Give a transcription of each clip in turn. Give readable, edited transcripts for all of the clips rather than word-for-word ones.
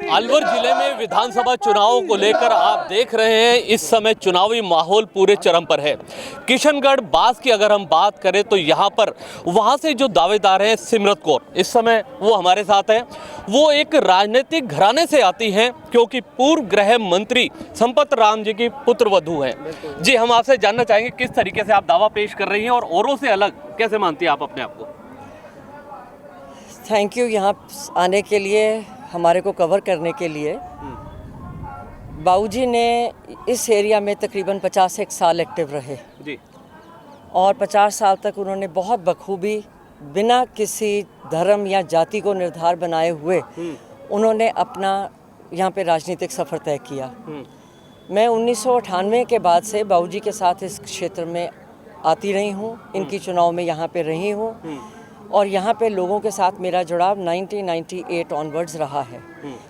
अलवर जिले में विधानसभा चुनावों को लेकर आप देख रहे हैं इस समय चुनावी माहौल पूरे चरम पर है। किशनगढ़ बास की अगर हम बात करें तो यहाँ पर वहाँ से जो दावेदार हैं सिमरत कौर, इस समय वो हमारे साथ हैं। वो एक राजनीतिक घराने से आती हैं क्योंकि पूर्व गृह मंत्री संपत राम जी की पुत्र वधू हैं। जी, हम आपसे जानना चाहेंगे किस तरीके से आप दावा पेश कर रही हैं और औरों से अलग कैसे मानती हैं आप अपने आप को? थैंक यू यहाँ आने के लिए, हमारे को कवर करने के लिए। बाबूजी ने इस एरिया में तकरीबन 51 साल एक्टिव रहे जी, और 50 साल तक उन्होंने बहुत बखूबी बिना किसी धर्म या जाति को निर्धार बनाए हुए उन्होंने अपना यहाँ पे राजनीतिक सफ़र तय किया। मैं 1998 के बाद से बाबूजी के साथ इस क्षेत्र में आती रही हूँ, इनकी चुनाव में यहाँ पे रही हूँ और यहाँ पे लोगों के साथ मेरा जुड़ाव 1998 ऑनवर्ड्स रहा है।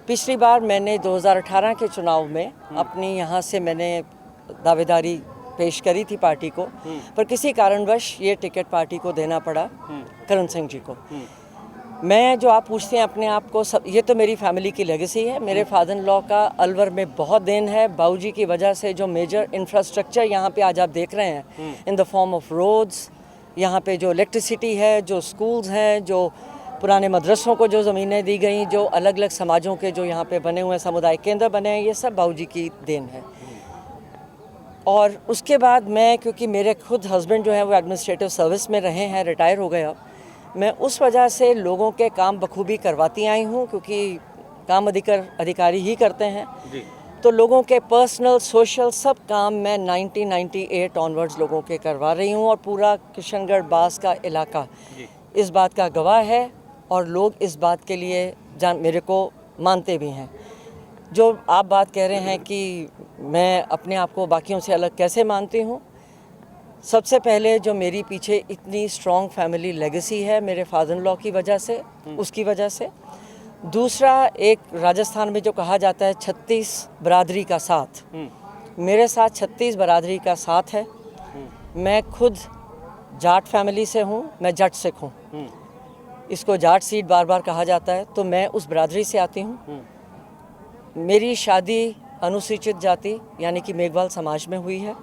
पिछली बार मैंने 2018 के चुनाव में अपनी यहाँ से मैंने दावेदारी पेश करी थी पार्टी को, पर किसी कारणवश ये टिकट पार्टी को देना पड़ा करण सिंह जी को। मैं जो आप पूछते हैं अपने आप को, सब ये तो मेरी फैमिली की लेगेसी है। मेरे फादर इन लॉ का अलवर में बहुत देन है। बाबूजी की वजह से जो मेजर इंफ्रास्ट्रक्चर यहाँ पे आज आप देख रहे हैं in the form of roads, यहाँ पे जो इलेक्ट्रिसिटी है, जो स्कूल्स हैं, जो पुराने मदरसों को जो ज़मीनें दी गई, जो अलग अलग समाजों के जो यहाँ पे बने हुए सामुदायिक केंद्र बने हैं, ये सब बाबूजी की देन है। और उसके बाद मैं, क्योंकि मेरे खुद हस्बैंड जो है वो एडमिनिस्ट्रेटिव सर्विस में रहे हैं, रिटायर हो गए अब, मैं उस वजह से लोगों के काम बखूबी करवाती आई हूँ, क्योंकि काम अधिकारी ही करते हैं जी। तो लोगों के पर्सनल सोशल सब काम मैं 1998 ऑनवर्ड्स लोगों के करवा रही हूँ और पूरा किशनगढ़ बास का इलाका इस बात का गवाह है और लोग इस बात के लिए मेरे को मानते भी हैं। जो आप बात कह रहे हैं कि मैं अपने आप को बाकियों से अलग कैसे मानती हूँ, सबसे पहले जो मेरी पीछे इतनी स्ट्रॉन्ग फैमिली लेगेसी है मेरे फादर इन लॉ की वजह से, उसकी वजह से। दूसरा, एक राजस्थान में जो कहा जाता है 36 बरादरी का साथ, मेरे साथ 36 बरादरी का साथ है। मैं खुद जाट फैमिली से हूँ, मैं जट सिख हूँ, इसको जाट सीट बार बार कहा जाता है, तो मैं उस बरादरी से आती हूँ। मेरी शादी अनुसूचित जाति यानी कि मेघवाल समाज में हुई है।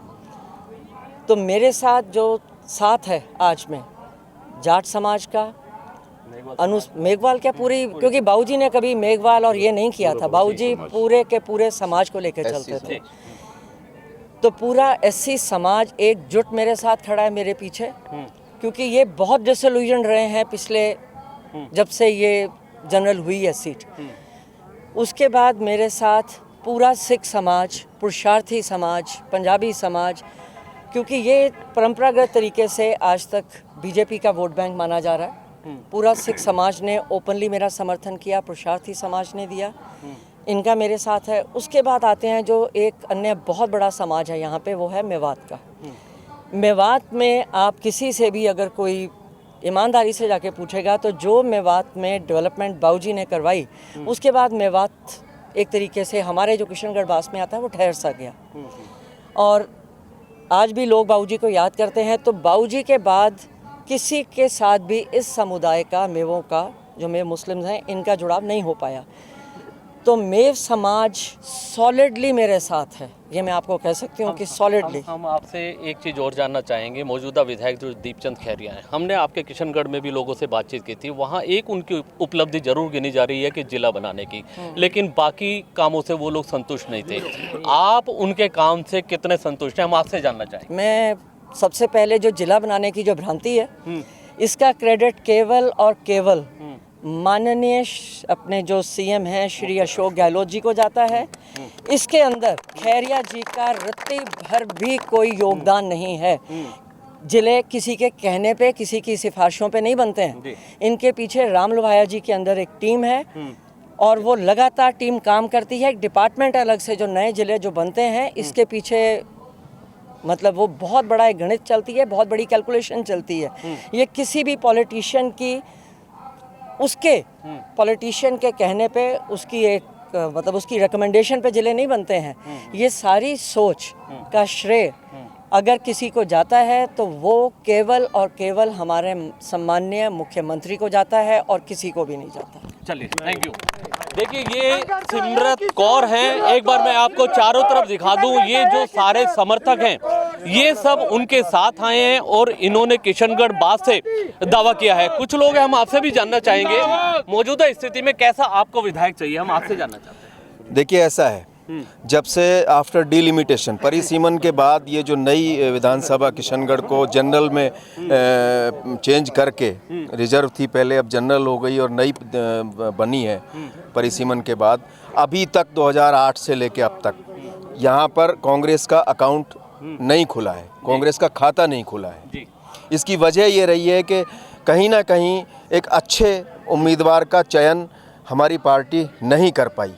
तो मेरे साथ जो साथ है आज में जाट समाज का, मेघवाल क्या पूरी, क्योंकि बाबूजी ने कभी मेघवाल और ये नहीं किया था, बाबूजी पूरे के पूरे समाज को लेकर चलते थे। तो पूरा एससी समाज एकजुट मेरे साथ खड़ा है मेरे पीछे, क्योंकि ये बहुत डिसइल्यूजन रहे हैं पिछले, जब से ये जनरल हुई है सीट। उसके बाद मेरे साथ पूरा सिख समाज, पुरुषार्थी समाज, पंजाबी समाज, क्योंकि ये परंपरागत तरीके से आज तक बीजेपी का वोट बैंक माना जा रहा है। पूरा सिख समाज ने ओपनली मेरा समर्थन किया, पुरुषार्थी समाज ने दिया, इनका मेरे साथ है। उसके बाद आते हैं जो एक अन्य बहुत बड़ा समाज है यहाँ पे, वो है मेवात का। मेवात में आप किसी से भी अगर कोई ईमानदारी से जाके पूछेगा तो जो मेवात में डेवलपमेंट बाबूजी ने करवाई, उसके बाद मेवात एक तरीके से हमारे जो किशनगढ़ बास में आता है वो ठहर सा गया। और आज भी लोग बाबूजी को याद करते हैं। तो बाबूजी के बाद किसी के साथ भी इस समुदाय का, मेवों का, जो मेव मुस्लिम्स हैं, इनका जुड़ाव नहीं हो पाया। तो मेव समाज सॉलिडली मेरे साथ है, ये मैं आपको कह सकती हूँ कि सॉलिडली। हम आपसे एक चीज़ और जानना चाहेंगे। मौजूदा विधायक जो दीपचंद खैरिया हैं, हमने आपके किशनगढ़ में भी लोगों से बातचीत की थी, वहाँ एक उनकी उपलब्धि जरूर गिनी जा रही है कि जिला बनाने की, लेकिन बाकी कामों से वो लोग संतुष्ट नहीं थे। आप उनके काम से कितने संतुष्ट हैं, हम आपसे जानना चाहेंगे। मैं सबसे पहले जो जिला बनाने की जो भ्रांति है, इसका क्रेडिट केवल और केवल माननीय अपने जो सीएम हैं श्री अशोक गहलोत जी को जाता है। इसके अंदर खैरिया जी का रत्ती भर भी कोई योगदान नहीं है। जिले किसी के कहने पे, किसी की सिफारिशों पे नहीं बनते हैं। इनके पीछे राम लोहाया जी के अंदर एक टीम है और वो लगातार टीम काम करती है। एक डिपार्टमेंट अलग से जो नए जिले जो बनते हैं, इसके पीछे मतलब वो बहुत बड़ा एक गणित चलती है, बहुत बड़ी कैलकुलेशन चलती है। ये किसी भी पॉलिटिशियन की, उसके पॉलिटिशियन के कहने पे, उसकी एक मतलब उसकी रिकमेंडेशन पे जिले नहीं बनते हैं। ये सारी सोच का श्रेय अगर किसी को जाता है तो वो केवल और केवल हमारे सम्माननीय मुख्यमंत्री को जाता है और किसी को भी नहीं जाता। चलिए, थैंक यू। देखिए ये सिमरत कौर हैं, एक बार मैं आपको चारों तरफ दिखा दूं, ये जो सारे समर्थक हैं ये सब उनके साथ आए हैं और इन्होंने किशनगढ़ बास से दावा किया है। कुछ लोग हैं, हम आपसे भी जानना चाहेंगे मौजूदा स्थिति में कैसा आपको विधायक चाहिए, हम आपसे जानना चाहते हैं। देखिए ऐसा है, जब से आफ्टर डिलिमिटेशन परिसीमन के बाद ये जो नई विधानसभा किशनगढ़ को जनरल में चेंज करके, रिजर्व थी पहले अब जनरल हो गई और नई बनी है परिसीमन के बाद, अभी तक 2008 से लेके अब तक यहाँ पर कांग्रेस का अकाउंट नहीं खुला है, कांग्रेस का खाता नहीं खुला है। इसकी वजह ये रही है कि कहीं ना कहीं एक अच्छे उम्मीदवार का चयन हमारी पार्टी नहीं कर पाई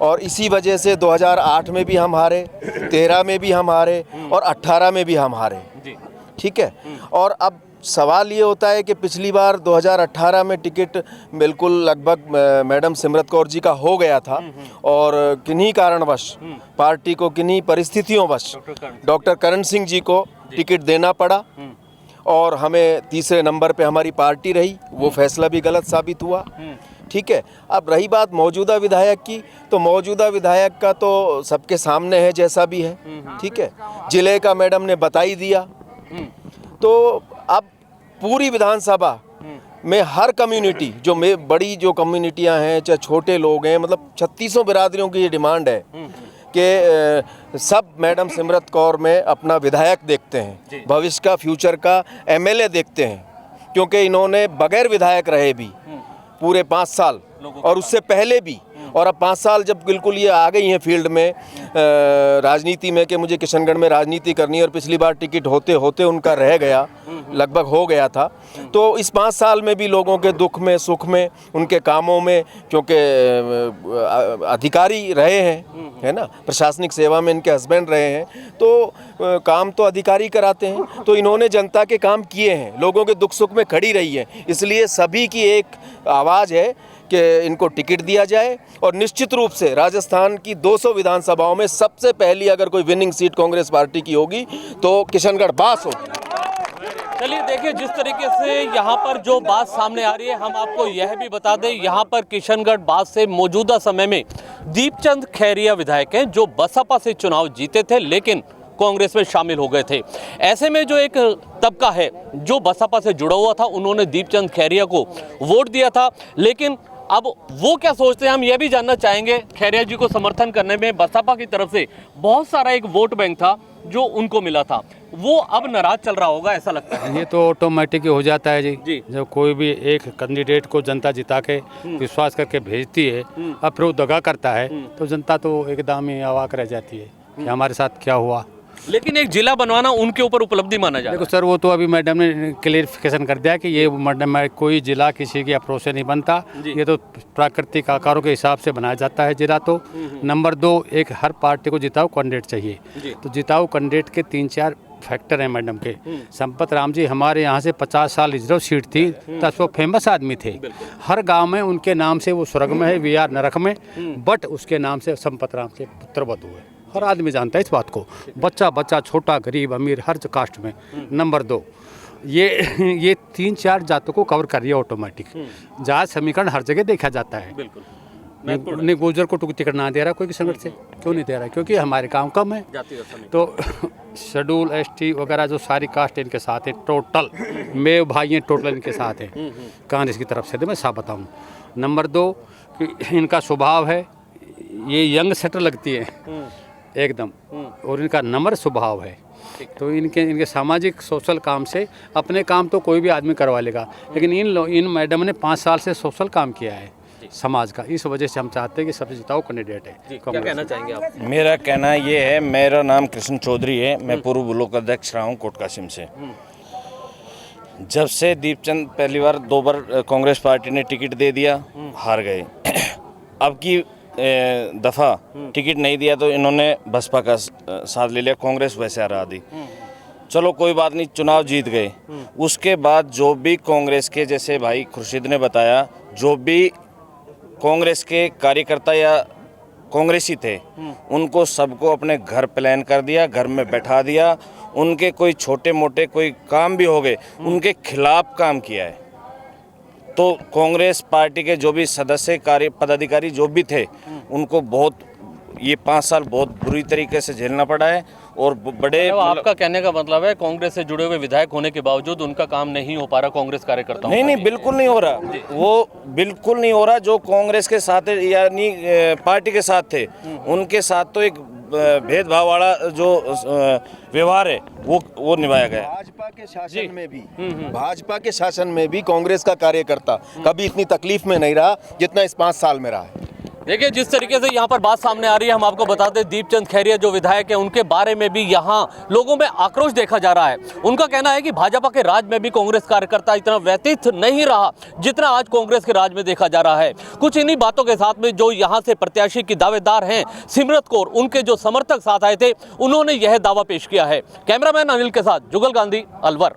और इसी वजह से 2008 में भी हम हारे, 13 में भी हम हारे और 18 में भी हम हारे। ठीक है, और अब सवाल ये होता है कि पिछली बार 2018 में टिकट बिल्कुल लगभग मैडम सिमरत कौर जी का हो गया था और किन्हीं कारणवश पार्टी को, किन्हीं परिस्थितियों-वश डॉक्टर करण सिंह जी को टिकट देना पड़ा और हमें तीसरे नंबर पे हमारी पार्टी रही। वो फैसला भी गलत साबित हुआ। ठीक है, अब रही बात मौजूदा विधायक की, तो मौजूदा विधायक का तो सबके सामने है जैसा भी है। ठीक है, जिले का मैडम ने बता ही दिया। तो अब पूरी विधानसभा में हर कम्युनिटी जो बड़ी जो कम्युनिटियां हैं, चाहे छोटे लोग हैं, मतलब 36 बिरादरियों की ये डिमांड है कि सब मैडम सिमरत कौर में अपना विधायक देखते हैं, भविष्य का, फ्यूचर का एमएलए देखते हैं, क्योंकि इन्होंने बगैर विधायक रहे भी पूरे 5 साल और उससे पहले भी, और अब 5 साल जब बिल्कुल ये आ गई हैं फील्ड में राजनीति में कि मुझे किशनगढ़ में राजनीति करनी है और पिछली बार टिकट होते होते उनका रह गया, लगभग हो गया था, तो इस 5 साल में भी लोगों के दुख में, सुख में, उनके कामों में, क्योंकि अधिकारी रहे हैं, है ना, प्रशासनिक सेवा में इनके हस्बैंड रहे हैं, तो काम तो अधिकारी कराते हैं, तो इन्होंने जनता के काम किए हैं, लोगों के दुख सुख में खड़ी रही है। इसलिए सभी की एक आवाज़ है कि इनको टिकट दिया जाए और निश्चित रूप से राजस्थान की 200 विधानसभाओं में सबसे पहली अगर कोई विनिंग सीट कांग्रेस पार्टी की होगी तो किशनगढ़ बास होगी। चलिए देखिए, जिस तरीके से यहाँ पर जो बात सामने आ रही है, हम आपको यह भी बता दें, यहाँ पर किशनगढ़ बास से मौजूदा समय में दीपचंद खैरिया विधायक हैं जो बसपा से चुनाव जीते थे लेकिन कांग्रेस में शामिल हो गए थे। ऐसे में जो एक तबका है जो बसपा से जुड़ा हुआ था, उन्होंने दीपचंद खैरिया को वोट दिया था, लेकिन अब वो क्या सोचते हैं हम ये भी जानना चाहेंगे। खैरिया जी को समर्थन करने में बसपा की तरफ से बहुत सारा एक वोट बैंक था जो उनको मिला था, वो अब नाराज चल रहा होगा, ऐसा लगता है। ये तो ऑटोमेटिक हो जाता है जी। जब कोई भी एक कैंडिडेट को जनता जिता के विश्वास करके भेजती है, अब फिर वो दगा करता है तो जनता तो एकदम ही अवाक रह जाती है कि हमारे साथ क्या हुआ। लेकिन एक जिला बनवाना उनके ऊपर उपलब्धि माना जाए। देखो सर, वो तो अभी मैडम ने क्लेरिफिकेशन कर दिया कि ये मैडम कोई जिला किसी की अप्रोच से नहीं बनता, ये तो प्राकृतिक आकारों के हिसाब से बनाया जाता है जिला। तो नंबर 2, एक हर पार्टी को जिताऊ कैंडिडेट चाहिए, तो जिताऊ कैंडिडेट के 3-4 फैक्टर हैं मैडम के। संपत राम जी हमारे यहाँ से 50 साल रिजर्व सीट थी, तब वो फेमस आदमी थे, हर गांव में उनके नाम से वो स्वर्ग में है, वीआर नरक में, बट उसके नाम से संपत राम के पुत्र बधू है, हर आदमी जानता है इस बात को, बच्चा छोटा गरीब अमीर हर कास्ट में। नंबर 2, ये 3-4 जातों को कवर कर रही है ऑटोमेटिक। जात समीकरण हर जगह देखा जाता है। नहीं, गुर्जर को टिकट ना दे रहा कोई किशनगढ़ से, क्यों नहीं दे रहा? क्योंकि हमारे काम कम है, तो शेड्यूल ST वगैरह जो सारी कास्ट इनके साथ है, टोटल मेव भाई हैं, टोटल इनके साथ है कांग्रेस की तरफ से। तो मैं साफ बताऊँ, नंबर 2 कि इनका स्वभाव है, ये यंग सेटर लगती है एकदम, और इनका नम्र स्वभाव है, तो इनके सामाजिक सोशल काम से, अपने काम तो कोई भी आदमी करवा लेगा, लेकिन इन मैडम ने 5 साल से सोशल काम किया है समाज का, इस वजह से हम चाहते हैं कि सबसे जिताऊ कैंडिडेट है। क्या कहना चाहेंगे आप? मेरा कहना ये है, मेरा नाम कृष्ण चौधरी है, मैं पूर्व ब्लॉक अध्यक्ष रहा हूँ कोटकासिम से। जब से दीपचंद पहली बार 2 बार कांग्रेस पार्टी ने टिकट दे दिया, हार गए। अब की दफ़ा टिकट नहीं दिया तो इन्होंने बसपा का साथ ले लिया, कांग्रेस वैसे हरा दी। चलो कोई बात नहीं, चुनाव जीत गए। उसके बाद जो भी कांग्रेस के, जैसे भाई खुर्शीद ने बताया, जो भी कांग्रेस के कार्यकर्ता या कांग्रेसी थे, उनको सबको अपने घर प्लान कर दिया, घर में बैठा दिया, उनके कोई छोटे मोटे कोई काम भी हो गए, उनके खिलाफ काम किया है। तो कांग्रेस पार्टी के जो भी सदस्य कार्य पदाधिकारी जो भी थे उनको बहुत ये 5 साल बहुत बुरी तरीके से झेलना पड़ा है। और बड़े तो आपका कहने का मतलब है कांग्रेस से जुड़े हुए विधायक होने के बावजूद उनका काम नहीं हो पा रहा कांग्रेस कार्यकर्ताओं का? नहीं, बिल्कुल नहीं हो रहा, वो बिल्कुल नहीं हो रहा। जो कांग्रेस के साथ यानी पार्टी के साथ थे उनके साथ तो एक भेदभाव वाला जो व्यवहार है वो निभाया गया। भाजपा के शासन में भी भाजपा के शासन में भी कांग्रेस का कार्यकर्ता कभी इतनी तकलीफ में नहीं रहा जितना इस 5 साल में रहा है। देखिए जिस तरीके से यहाँ पर बात सामने आ रही है, हम आपको बता दें दीपचंद खैरिया जो विधायक हैं उनके बारे में भी यहाँ लोगों में आक्रोश देखा जा रहा है। उनका कहना है कि भाजपा के राज में भी कांग्रेस कार्यकर्ता इतना व्यतीत नहीं रहा जितना आज कांग्रेस के राज में देखा जा रहा है। कुछ इन्हीं बातों के साथ में जो यहाँ से प्रत्याशी की दावेदार हैं सिमरत कौर, उनके जो समर्थक साथ आए थे उन्होंने यह दावा पेश किया है। कैमरामैन अनिल के साथ जुगल गांधी, अलवर।